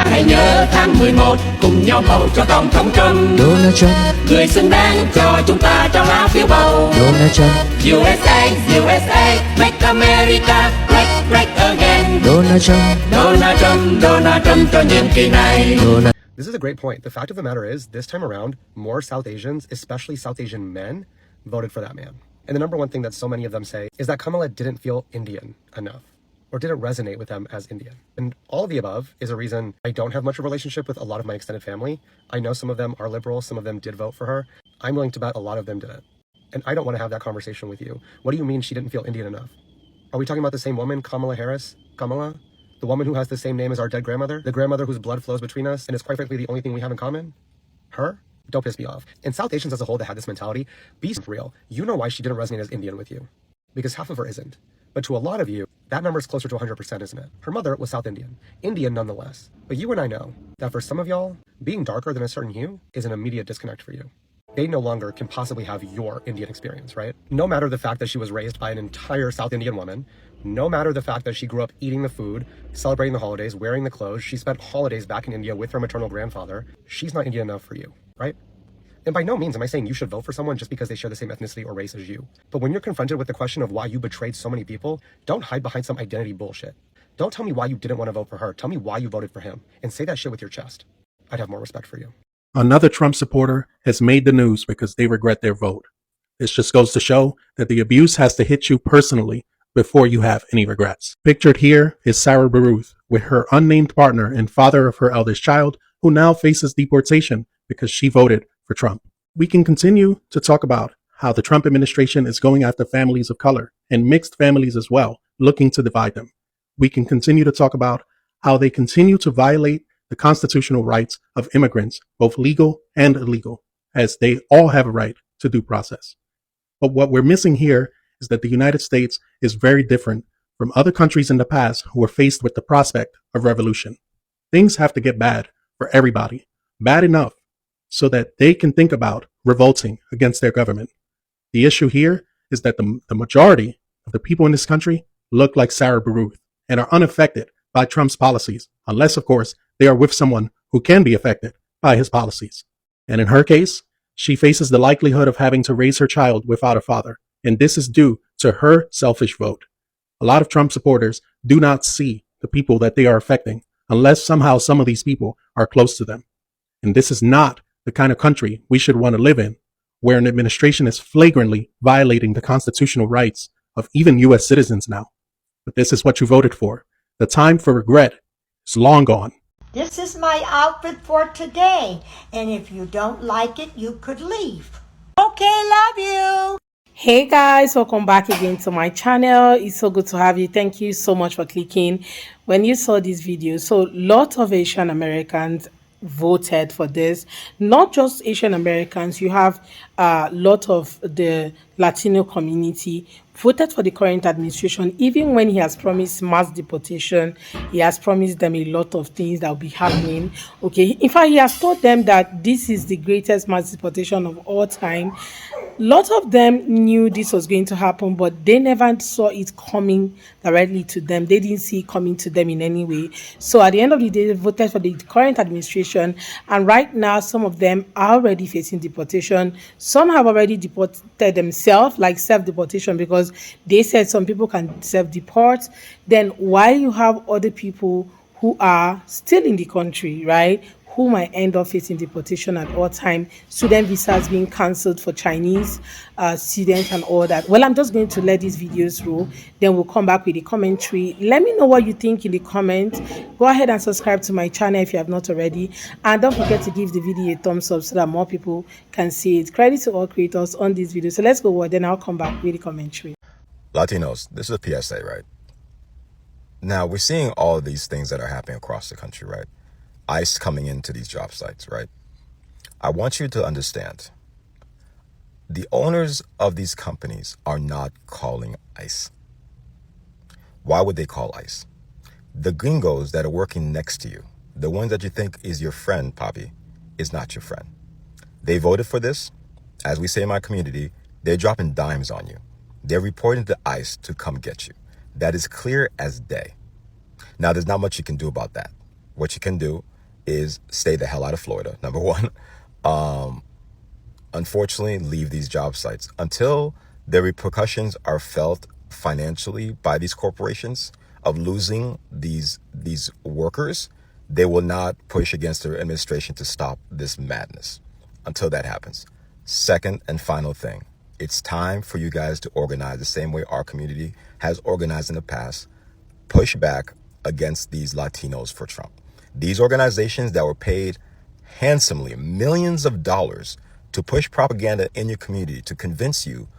hãy nhớ tháng 11 cùng nhau bầu cho tổng thống Trump. Donald Trump, người xứng đáng cho chúng ta trao lá phiếu bầu. Donald Trump, USA, USA, make America great, great again. Donald Trump, Donald Trump, Donald Trump cho nhiệm kỳ này. This is a great point. The fact of the matter is, this time around, more South Asians, especially South Asian men, voted for that man. And the number one thing that so many of them say is that Kamala didn't feel Indian enough, or didn't resonate with them as Indian. And all of the above is a reason I don't have much of a relationship with a lot of my extended family. I know some of them are liberal, some of them did vote for her. I'm willing to bet a lot of them didn't. And I don't want to have that conversation with you. What do you mean she didn't feel Indian enough? Are we talking about the same woman, Kamala Harris? Kamala? The woman who has the same name as our dead grandmother? The grandmother whose blood flows between us and is quite frankly the only thing we have in common? Her? Don't piss me off. And South Asians as a whole that had this mentality, be real. You know why she didn't resonate as Indian with you. Because half of her isn't. But to a lot of you, that number is closer to 100%, isn't it? Her mother was South Indian. Indian nonetheless. But you and I know that for some of y'all, being darker than a certain hue is an immediate disconnect for you. They no longer can possibly have your Indian experience, right? No matter the fact that she was raised by an entire South Indian woman, no matter the fact that she grew up eating the food, celebrating the holidays, wearing the clothes, she spent holidays back in India with her maternal grandfather, she's not Indian enough for you, right? And by no means am I saying you should vote for someone just because they share the same ethnicity or race as you. But when you're confronted with the question of why you betrayed so many people, don't hide behind some identity bullshit. Don't tell me why you didn't want to vote for her. Tell me why you voted for him. And say that shit with your chest. I'd have more respect for you. Another Trump supporter has made the news because they regret their vote. This just goes to show that the abuse has to hit you personally before you have any regrets. Pictured here is Sarah Baruth with her unnamed partner and father of her eldest child, who now faces deportation because she voted for Trump. We can continue to talk about how the Trump administration is going after families of color and mixed families as well, looking to divide them. We can continue to talk about how they continue to violate the constitutional rights of immigrants, both legal and illegal, as they all have a right to due process. But what we're missing here is that the United States is very different from other countries in the past who were faced with the prospect of revolution. Things have to get bad for everybody, bad enough so that they can think about revolting against their government. The issue here is that the majority of the people in this country look like Sarah Baruth and are unaffected by Trump's policies, unless, of course, they are with someone who can be affected by his policies. And in her case, she faces the likelihood of having to raise her child without a father, and this is due to her selfish vote. A lot of Trump supporters do not see the people that they are affecting unless somehow some of these people are close to them. And this is not the kind of country we should want to live in, where an administration is flagrantly violating the constitutional rights of even U.S. citizens now. But this is what you voted for. The time for regret is long gone. This is my outfit for today, and if you don't like it, you could leave. Okay, love you. Hey guys, welcome back again to my channel. It's so good to have you. Thank you so much for clicking when you saw this video. So lots of Asian Americans voted for this. Not just Asian Americans, you have a lot of the Latino community voted for the current administration. Even when he has promised mass deportation, he has promised them a lot of things that will be happening. Okay, in fact, he has told them that this is the greatest mass deportation of all time. Lots of them knew this was going to happen, but they never saw it coming directly to them. They didn't see it coming to them in any way. So at the end of the day, they voted for the current administration. And right now, some of them are already facing deportation. Some have already deported themselves, like self-deportation, because they said some people can self-deport. Then while you have other people who are still in the country, right, who might end up facing deportation at all time, student visas being cancelled for Chinese students and all that. Well, I'm just going to let these videos roll, then we'll come back with the commentary. Let me know what you think in the comments. Go ahead and subscribe to my channel if you have not already, and don't forget to give the video a thumbs up so that more people can see it. Credit to all creators on this video. So let's go, then I'll come back with the commentary. Latinos, this is a PSA, right? Now, we're seeing all of these things that are happening across the country, right? ICE coming into these job sites, right? I want you to understand, the owners of these companies are not calling ICE. Why would they call ICE? The gringos that are working next to you, the ones that you think is your friend, Poppy, is not your friend. They voted for this. As we say in my community, they're dropping dimes on you. They're reporting to ICE to come get you. That is clear as day. Now, there's not much you can do about that. What you can do is stay the hell out of Florida, number one. Unfortunately, leave these job sites until the repercussions are felt financially by these corporations of losing these workers. They will not push against their administration to stop this madness until that happens. Second and final thing, it's time for you guys to organize the same way our community has organized in the past. Push back against these Latinos for Trump. These organizations that were paid handsomely, millions of dollars, to push propaganda in your community, to convince you,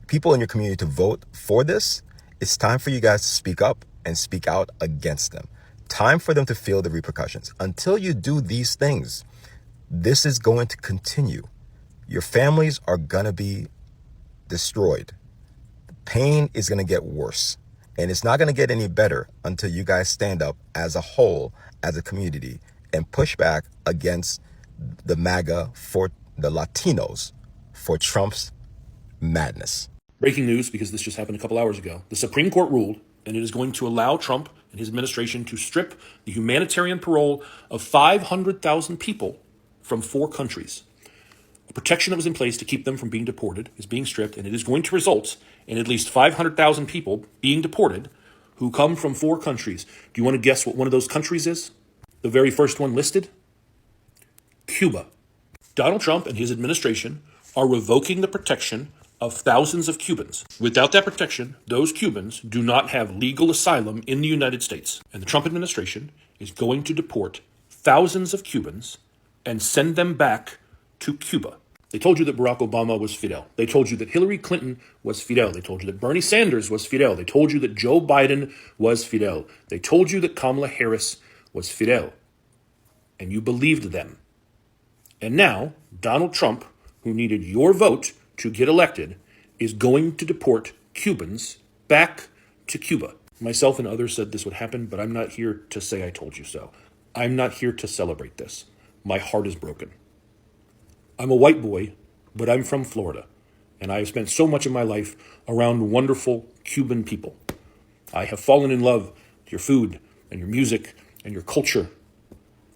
people in your community, to vote for this. It's time for you guys to speak up and speak out against them. Time for them to feel the repercussions. Until you do these things, this is going to continue. Your families are going to be destroyed. Pain is going to get worse. And it's not going to get any better until you guys stand up as a whole, as a community, and push back against the MAGA, for the Latinos, for Trump's madness. Breaking news, because this just happened a couple hours ago. The Supreme Court ruled, and it is going to allow Trump and his administration to strip the humanitarian parole of 500,000 people from 4 countries. A protection that was in place to keep them from being deported is being stripped, and it is going to result in at least 500,000 people being deported who come from 4 countries. Do you want to guess what one of those countries is? The very first one listed? Cuba. Donald Trump and his administration are revoking the protection of thousands of Cubans. Without that protection, those Cubans do not have legal asylum in the United States. And the Trump administration is going to deport thousands of Cubans and send them back to Cuba. They told you that Barack Obama was Fidel. They told you that Hillary Clinton was Fidel. They told you that Bernie Sanders was Fidel. They told you that Joe Biden was Fidel. They told you that Kamala Harris was Fidel. And you believed them. And now, Donald Trump, who needed your vote to get elected, is going to deport Cubans back to Cuba. Myself and others said this would happen, but I'm not here to say I told you so. I'm not here to celebrate this. My heart is broken. I'm a white boy, but I'm from Florida, and I have spent so much of my life around wonderful Cuban people. I have fallen in love with your food and your music and your culture.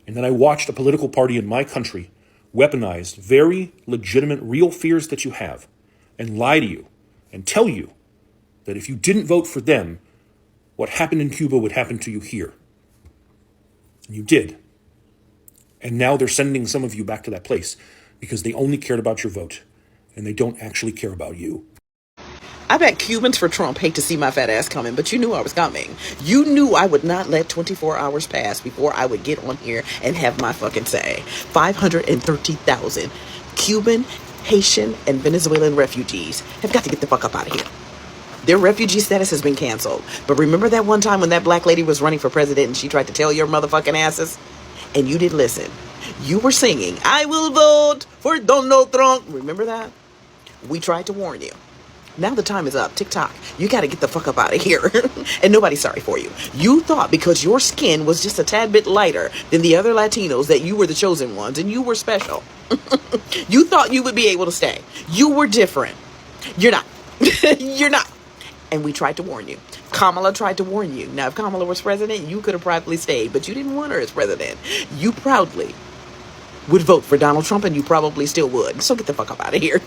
And then I watched a political party in my country weaponize very legitimate, real fears that you have and lie to you and tell you that if you didn't vote for them, what happened in Cuba would happen to you here. And you did. And now they're sending some of you back to that place because they only cared about your vote and they don't actually care about you. I bet Cubans for Trump hate to see my fat ass coming, but you knew I was coming. You knew I would not let 24 hours pass before I would get on here and have my fucking say. 530,000 Cuban, Haitian, and Venezuelan refugees have got to get the fuck up out of here. Their refugee status has been canceled. But remember that one time when that black lady was running for president and she tried to tell your motherfucking asses? And you didn't listen. You were singing, I will vote for Donald Trump. Remember that? We tried to warn you. Now the time is up. TikTok, you got to get the fuck up out of here. And nobody's sorry for you. You thought because your skin was just a tad bit lighter than the other Latinos that you were the chosen ones and you were special. You thought you would be able to stay. You were different. You're not. You're not. And we tried to warn you. Kamala tried to warn you. Now, if Kamala was president, you could have probably stayed, but you didn't want her as president. You proudly would vote for Donald Trump, and you probably still would. So get the fuck up out of here.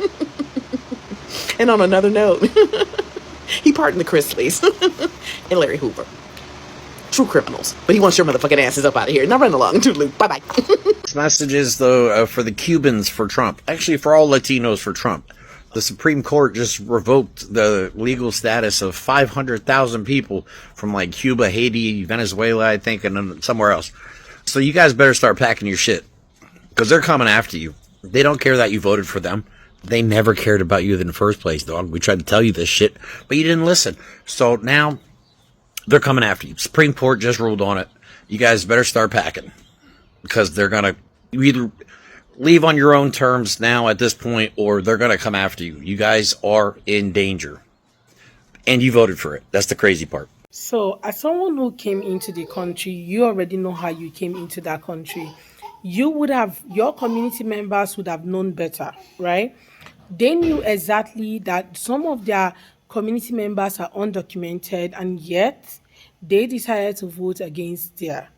And on another note, he pardoned the Chrisleys and Larry Hoover. True criminals. But he wants your motherfucking asses up out of here. Now run along. Toodaloo. Bye-bye. This message is, though, for the Cubans for Trump. Actually, for all Latinos for Trump. The Supreme Court just revoked the legal status of 500,000 people from, like, Cuba, Haiti, Venezuela, I think, and then somewhere else. So you guys better start packing your shit. Because they're coming after you. They don't care that you voted for them. They never cared about you in the first place, dog. We tried to tell you this shit, but you didn't listen. So now they're coming after you. Supreme Court just ruled on it. You guys better start packing. Because they're going to either leave on your own terms now at this point, or they're going to come after you. You guys are in danger. And you voted for it. That's the crazy part. So, as someone who came into the country, you already know how you came into that country. Your community members would have known better, right? They knew exactly that some of their community members are undocumented, and yet they decided to vote against their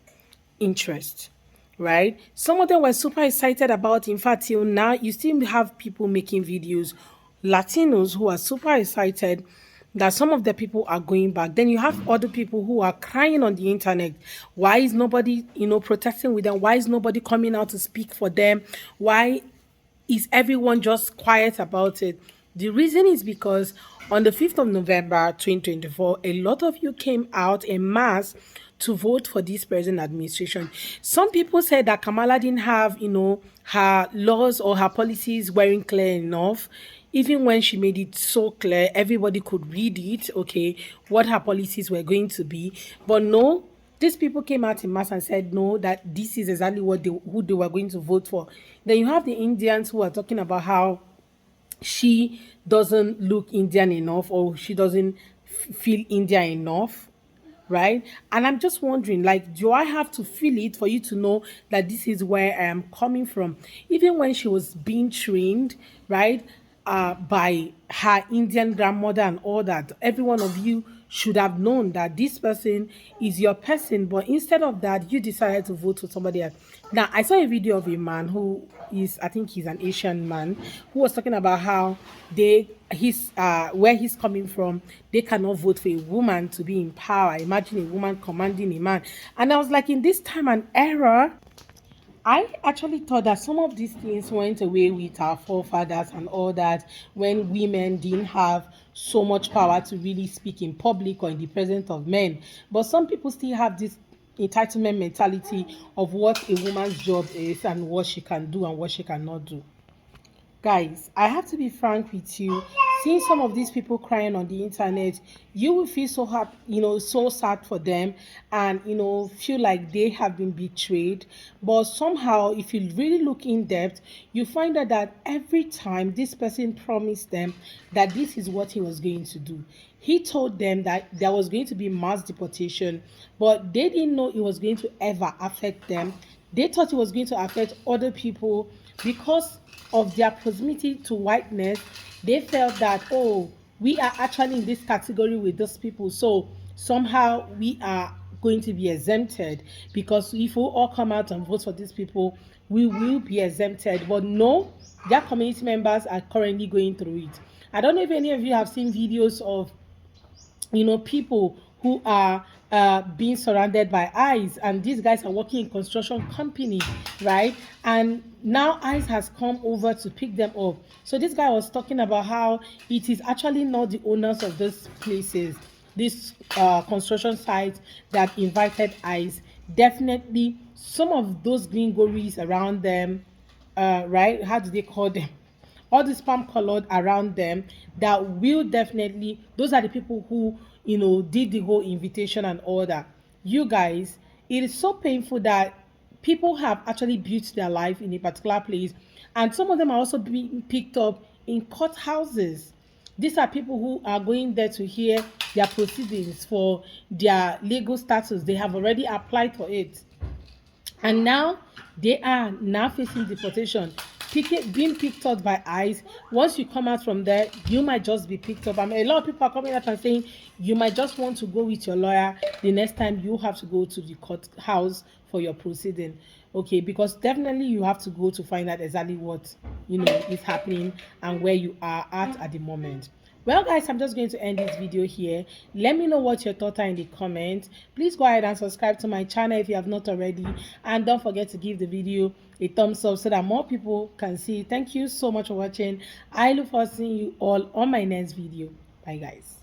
interest. right? Some of them were super excited about. In fact, till now, you still have people making videos, Latinos who are super excited that some of the people are going back. Then you have other people who are crying on the internet. Why is nobody, protesting with them? Why is nobody coming out to speak for them? Why is everyone just quiet about it? The reason is because on the 5th of November 2024, a lot of you came out en masse to vote for this present administration. Some people said that Kamala didn't have, her laws or her policies weren't clear enough. Even when she made it so clear, everybody could read it, okay, what her policies were going to be. But no, these people came out in mass and said no, that this is exactly who they were going to vote for. Then you have the Indians who are talking about how she doesn't look Indian enough, or she doesn't feel Indian enough, right? And I'm just wondering, like, do I have to feel it for you to know that this is where I am coming from? Even when she was being trained, right, by her Indian grandmother and all that, every one of you should have known that this person is your person, but instead of that, you decided to vote for somebody else. Now, I saw a video of a man who is, I think he's an Asian man, who was talking about how where he's coming from, they cannot vote for a woman to be in power. Imagine a woman commanding a man. And I was like, in this time and era, I actually thought that some of these things went away with our forefathers and all that, when women didn't have so much power to really speak in public or in the presence of men. But some people still have this entitlement mentality of what a woman's job is and what she can do and what she cannot do. Guys, I have to be frank with you. Seeing some of these people crying on the internet, you will feel so happy, so sad for them, and feel like they have been betrayed. But somehow, if you really look in depth, you find out that every time this person promised them that this is what he was going to do. He told them that there was going to be mass deportation, but they didn't know it was going to ever affect them. They thought it was going to affect other people because of their proximity to whiteness. They felt that, oh, we are actually in this category with those people, so somehow we are going to be exempted, because if we all come out and vote for these people, we will be exempted. But no, their community members are currently going through it. I don't know if any of you have seen videos of people who are being surrounded by ICE, and these guys are working in construction company, right? And now ICE has come over to pick them up. So this guy was talking about how it is actually not the owners of these places, these construction sites, that invited ICE. Definitely some of those gringories around them, right? How do they call them? All this palm colored around them, that will definitely, those are the people who did the whole invitation and all that. You guys, it is so painful that people have actually built their life in a particular place, and some of them are also being picked up in courthouses. These are people who are going there to hear their proceedings for their legal status. They have already applied for it, and now they are now facing deportation, being picked up by ICE. Once you come out from there, you might just be picked up. I mean, a lot of people are coming out and saying you might just want to go with your lawyer the next time you have to go to the courthouse for your proceeding, okay? Because definitely you have to go to find out exactly what is happening and where you are at the moment. Well, guys, I'm just going to end this video here. Let me know what your thoughts are in the comments. Please go ahead and subscribe to my channel if you have not already, and don't forget to give the video a thumbs up so that more people can see. Thank you so much for watching. I look forward to seeing you all on my next video. Bye, guys.